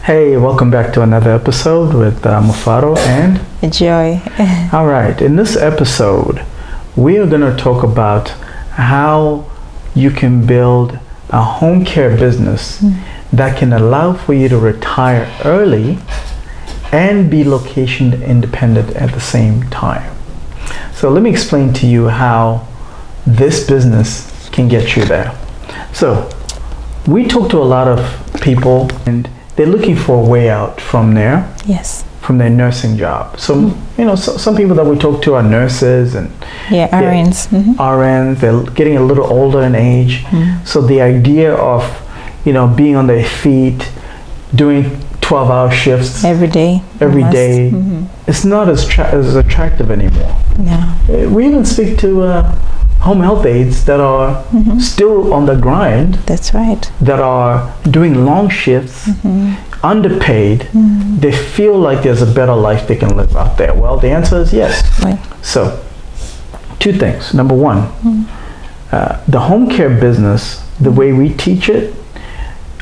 Hey, welcome back to another episode with Mufaro and Joy. all right, in this episode, we are going to talk about how you can build a home care business that can allow for you to retire early and be location independent at the same time. So let me explain to you how this business can get you there. So we talk to a lot of people and they're looking for a way out from there. Yes. From their nursing job. So, some people that we talk to are nurses and RNs. RNs, they're getting a little older in age. So the idea of, being on their feet, doing 12-hour shifts every day, it's not as attractive anymore. Yeah. We even speak to home health aides that are still on the grind. That's right. That are doing long shifts, underpaid. They feel like there's a better life they can live out there. Well, the answer is yes. Right. So, two things. Number one, the home care business, the way we teach it,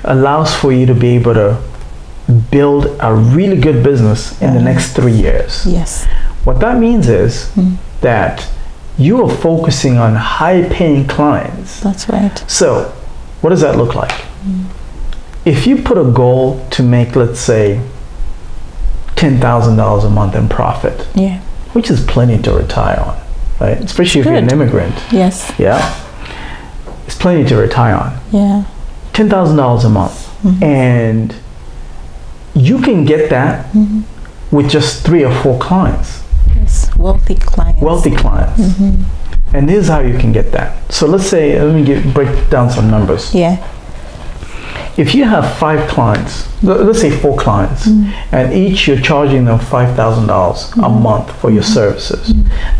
allows for you to be able to build a really good business in the next 3 years. Yes. What that means is that you are focusing on high-paying clients. That's right. So, what does that look like? If you put a goal to make, let's say, $10,000 a month in profit, which is plenty to retire on, right? Especially if you're an immigrant. Yes. Yeah. It's plenty to retire on. Yeah. $10,000 a month. And you can get that with just 3 or 4 clients. Yes. Wealthy clients. Wealthy clients. And here's how you can get that. So let's say, let me break down some numbers. Yeah. If you have 5 clients, let's say 4 clients, and each you're charging them $5,000 a month for your services,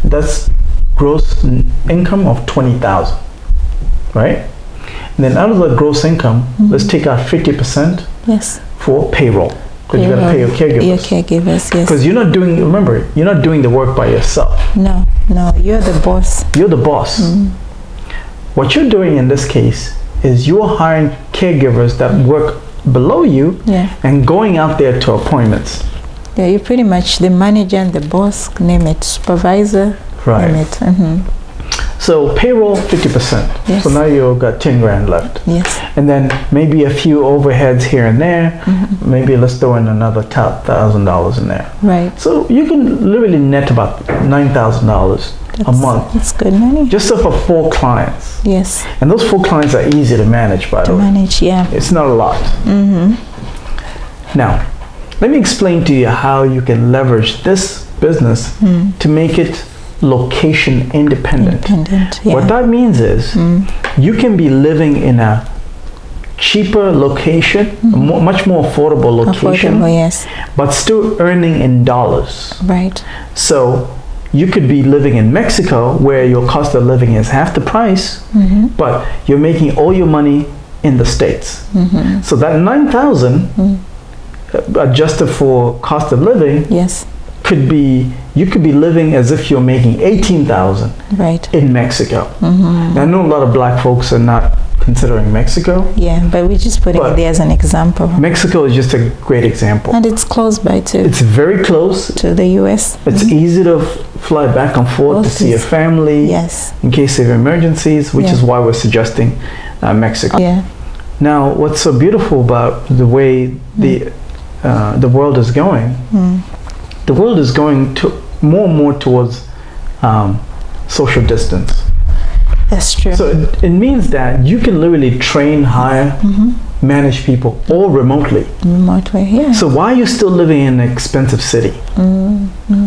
that's gross income of $20,000, right? And then out of the gross income, let's take out 50% for payroll. Because you got to pay your caregivers. Your caregivers, yes. Because you're not doing the work by yourself. No, you're the boss. You're the boss. What you're doing in this case is you're hiring caregivers that work below you and going out there to appointments. Yeah, you're pretty much the manager and the boss, name it, supervisor, right. Name it. So payroll 50%. Yes. So now you've got 10 grand left. Yes. And then maybe a few overheads here and there. Maybe let's throw in another $1,000 in there. Right. So you can literally net about $9,000 a month. That's good money. Just for 4 clients. Yes. And those 4 clients are easy to manage, by the way. To manage, yeah. It's not a lot. Now, let me explain to you how you can leverage this business to make it location independent. What that means is you can be living in a cheaper location, much more affordable location, but still earning in dollars. Right. So you could be living in Mexico where your cost of living is half the price, but you're making all your money in the States. So that $9,000 adjusted for cost of living you could be living as if you're making $18,000 in Mexico. Now, I know a lot of black folks are not considering Mexico. Yeah, but we just put it there as an example. Mexico is just a great example. And it's close by too. It's very close to the US. It's easy to fly back and forth to see your family in case of emergencies, which is why we're suggesting Mexico. Yeah. Now, what's so beautiful about the way the world is going, the world is going to more and more towards social distance. That's true. So it means that you can literally train, hire, manage people all remotely. Remotely, yeah. So why are you still living in an expensive city?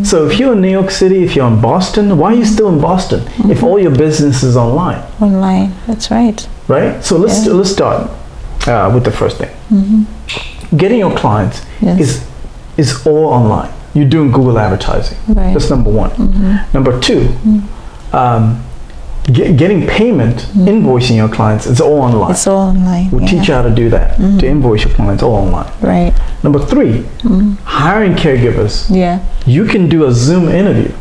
So if you're in New York City, if you're in Boston, why are you still in Boston if all your business is online? Online, that's right. Right? So let's start with the first thing. Getting your clients is all online. You're doing Google advertising. Right. That's number 1. Number 2, getting payment, invoicing your clients, it's all online. It's all online. We'll teach you how to do that, to invoice your clients all online. Right. Number 3, hiring caregivers. Yeah. You can do a Zoom interview.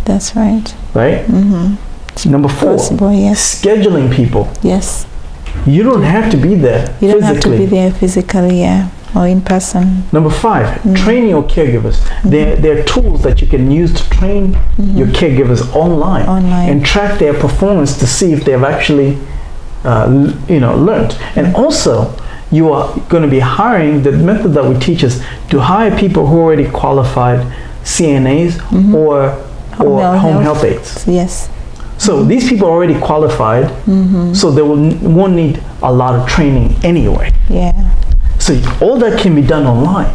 That's right. Right? Number 4, scheduling people. Yes. You don't have to be there You don't have to be there physically, or in person. Number 5, train your caregivers. There are tools that you can use to train your caregivers online and track their performance to see if they've actually learned. And also, you are going to be hiring, the method that we teach is to hire people who are already qualified CNAs or home health aides. Yes. So these people are already qualified, so they won't need a lot of training anyway. Yeah. So all that can be done online.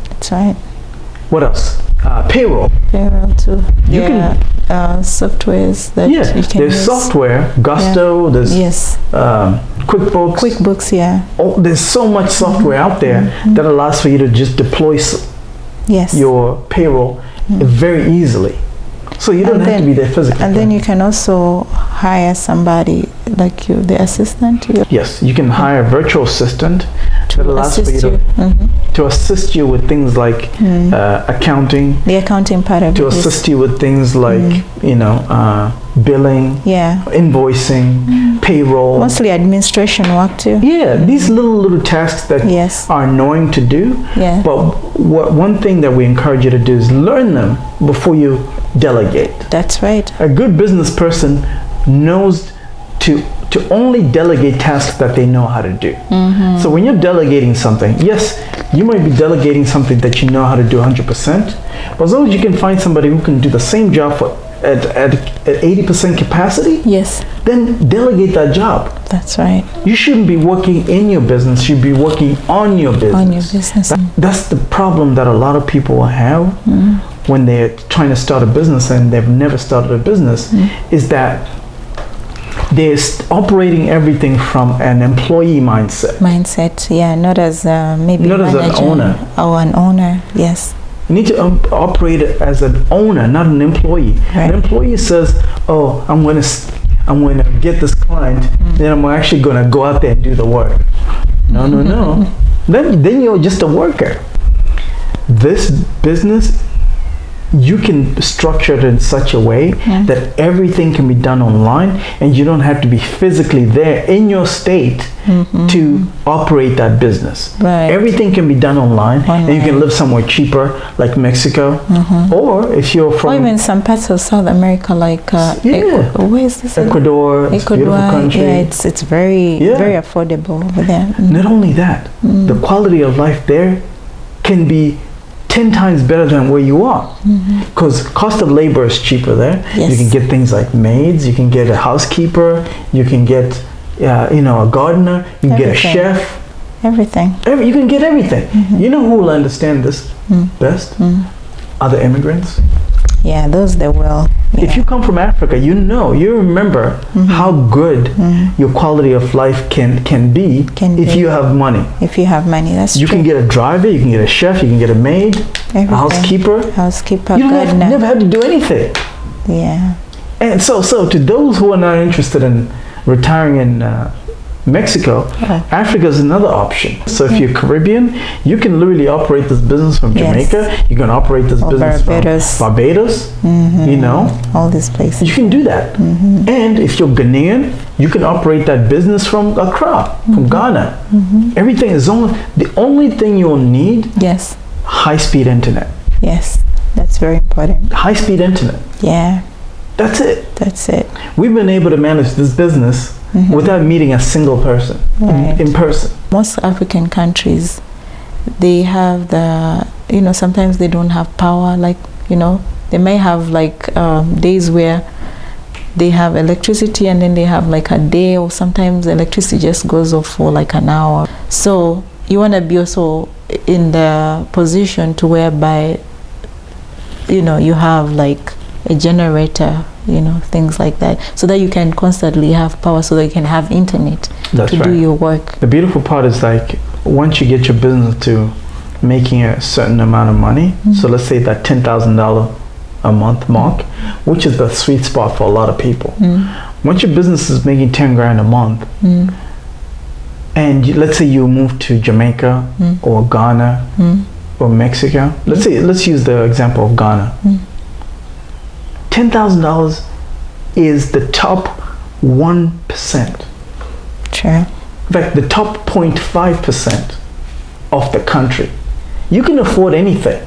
That's right. What else? Payroll. Payroll too. You can softwares that you can there's use. Software, Gusto, there's QuickBooks. QuickBooks, yeah. Oh, there's so much software out there that allows for you to just deploy your payroll very easily. So you don't have to be there physically. And then you can also hire somebody like you, the assistant. Yes, you can hire a virtual assistant that allows for you to assist you with things like accounting. The accounting part of it. To assist you with things like, billing, invoicing, payroll. Mostly administration work too. Yeah, these little tasks that are annoying to do. Yeah. But one thing that we encourage you to do is learn them before you delegate. That's right. A good business person knows to only delegate tasks that they know how to do. So when you're delegating something, yes, you might be delegating something that you know how to do 100%, but as long as you can find somebody who can do the same job at 80% capacity, then delegate that job. That's right. You shouldn't be working in your business, you should be working on your business. On your business. That's the problem that a lot of people have when they're trying to start a business and they've never started a business, is that they're operating everything from an employee mindset. Not as maybe not as an owner. Or an owner, yes. You need to operate as an owner, not an employee. Right. An employee says, "Oh, I'm going to get this client, then I'm actually going to go out there and do the work." No. Then you're just a worker. This business, you can structure it in such a way that everything can be done online and you don't have to be physically there in your state to operate that business. Right. Everything can be done online and you can live somewhere cheaper like Mexico, or if you're from... Or even some parts of South America like where is this? Ecuador. It's a beautiful country. Yeah, it's very affordable over there. Not only that, the quality of life there can be 10 times better than where you are, because cost of labor is cheaper there. You can get things like maids, you can get a housekeeper, you can get a gardener, you can get a chef. Everything. You can get everything. You know who will understand this best? Other immigrants. Yeah, those they will. If you come from Africa, you remember how good your quality of life can be if you have money. If you have money, that's you true. can get a driver, you can get a chef, you can get a maid, a housekeeper, you never have to do anything. Yeah. And so to those who are not interested in retiring in Mexico, Africa is another option. So if you're Caribbean, you can literally operate this business from Jamaica. You can operate this business from Barbados. All these places. You can do that. And if you're Ghanaian, you can operate that business from Accra, from Ghana. Everything is the only thing you'll need. High-speed internet. Yes, that's very important. High-speed internet. Yeah. That's it. We've been able to manage this business without meeting a single person in person. Most African countries, they have sometimes they don't have power, they may have days where they have electricity and then they have a day, or sometimes electricity just goes off for an hour. So you want to be also in the position to whereby you have a generator, things like that, so that you can constantly have power, so that you can have internet to do your work. The beautiful part is once you get your business to making a certain amount of money, so let's say that $10,000 a month mark, which is the sweet spot for a lot of people. Once your business is making 10 grand a month, and let's say you move to Jamaica or Ghana or Mexico, let's use the example of Ghana. $10,000 is the top 1%. Sure. In fact, the top 0.5% of the country. You can afford anything.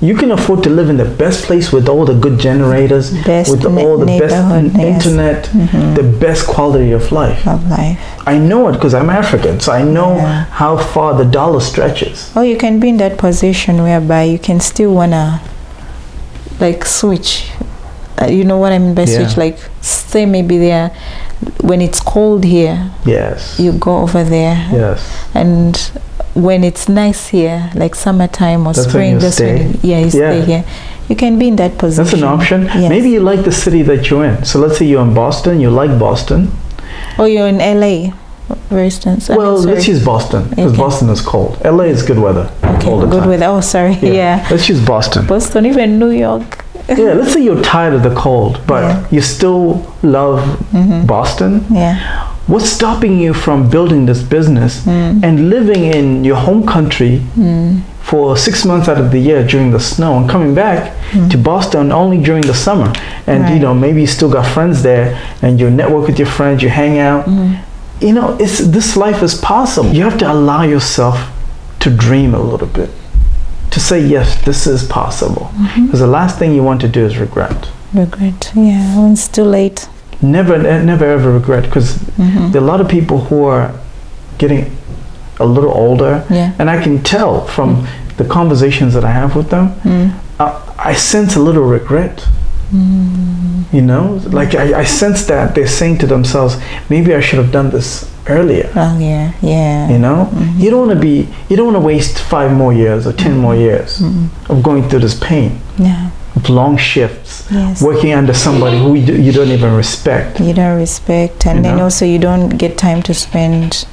You can afford to live in the best place with all the good generators, with all the best internet, the best quality of life. I know it because I'm African, so I know how far the dollar stretches. Oh, you can be in that position whereby you can still wanna like switch. You know what I mean by switch? Like say maybe there, when it's cold here, yes, you go over there. Yes. And when it's nice here, like summertime or spring, you stay here. You can be in that position. That's an option. Yes. Maybe you like the city that you're in. So let's say you're in Boston, you like Boston. Or you're in LA, for instance. Well, let's use Boston because Boston is cold. LA is good weather. Okay, all the good time. weather. Oh, sorry. Yeah. Let's use Boston. Boston, even New York. Yeah, let's say you're tired of the cold, but you still love Boston. Yeah. What's stopping you from building this business and living in your home country for 6 months out of the year during the snow and coming back to Boston only during the summer? And you know, maybe you still got friends there and you network with your friends, you hang out. You know, this life is possible. You have to allow yourself to dream a little bit, to say, yes, this is possible. Because the last thing you want to do is regret. Regret, yeah, when it's too late. Never ever regret, because there are a lot of people who are getting a little older, and I can tell from the conversations that I have with them, I sense a little regret. You know, like I sense that they're saying to themselves, maybe I should have done this earlier. Yeah. You know, you don't want to waste 5 more years or 10 more years of going through this pain. Of long shifts, working under somebody who you don't even respect. You don't respect, and then also you don't get time to spend,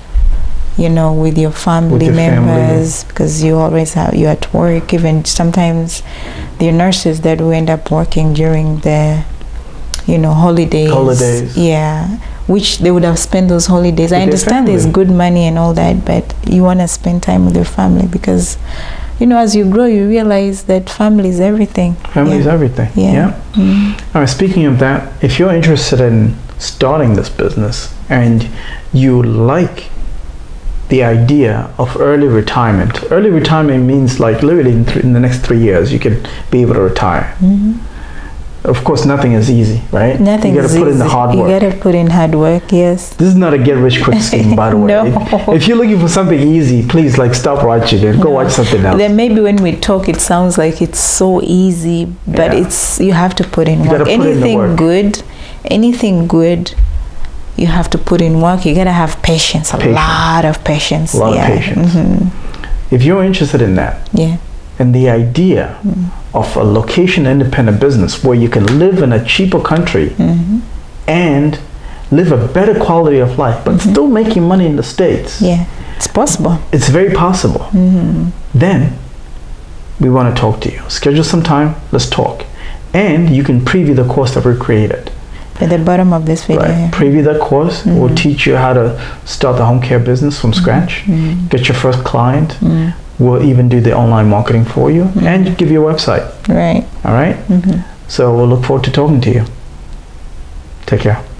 you know, with your family members, because you always you're at work. Even sometimes the nurses that will end up working during the, you know, holidays. Yeah, which they would have spent those holidays. I understand there's good money and all that, but you want to spend time with your family because, you know, as you grow, you realize that family is everything. Family is everything. All right, speaking of that, if you're interested in starting this business and you like the idea of early retirement means like literally in the next 3 years you could be able to retire. Of course, nothing is easy, right? Nothing is easy. You got to put in the hard work. You got to put in hard work, yes. This is not a get-rich-quick scheme, by the way. No. If you're looking for something easy, please, like, stop watching and go watch something else. Then maybe when we talk, it sounds like it's so easy, but you have to put in work. Anything good, you have to put in work. You got to have patience, a lot of patience. A lot of patience. If you're interested in that, and the idea of a location-independent business where you can live in a cheaper country and live a better quality of life, but still making money in the States. Yeah, it's possible. It's very possible. Then we want to talk to you. Schedule some time. Let's talk. And you can preview the course that we created. At the bottom of this video. Right. Preview that course. We'll teach you how to start the home care business from scratch. Get your first client. We'll even do the online marketing for you and give you a website. Right. All right? So we'll look forward to talking to you. Take care.